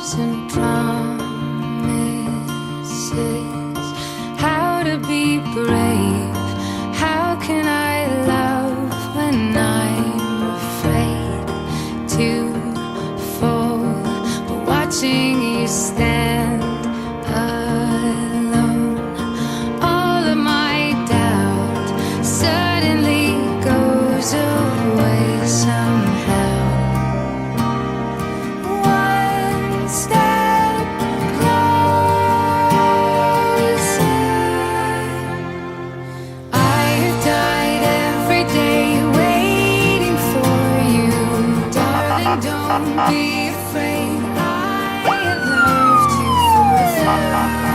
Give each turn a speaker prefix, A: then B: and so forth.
A: lives and promises. How to be brave, how can I love when I'm afraid to fall, but watching you stand alone, all of my doubt suddenly goes away somehow. One step closer. I have died every day waiting for you, darling, don't be afraid. I have loved you forever.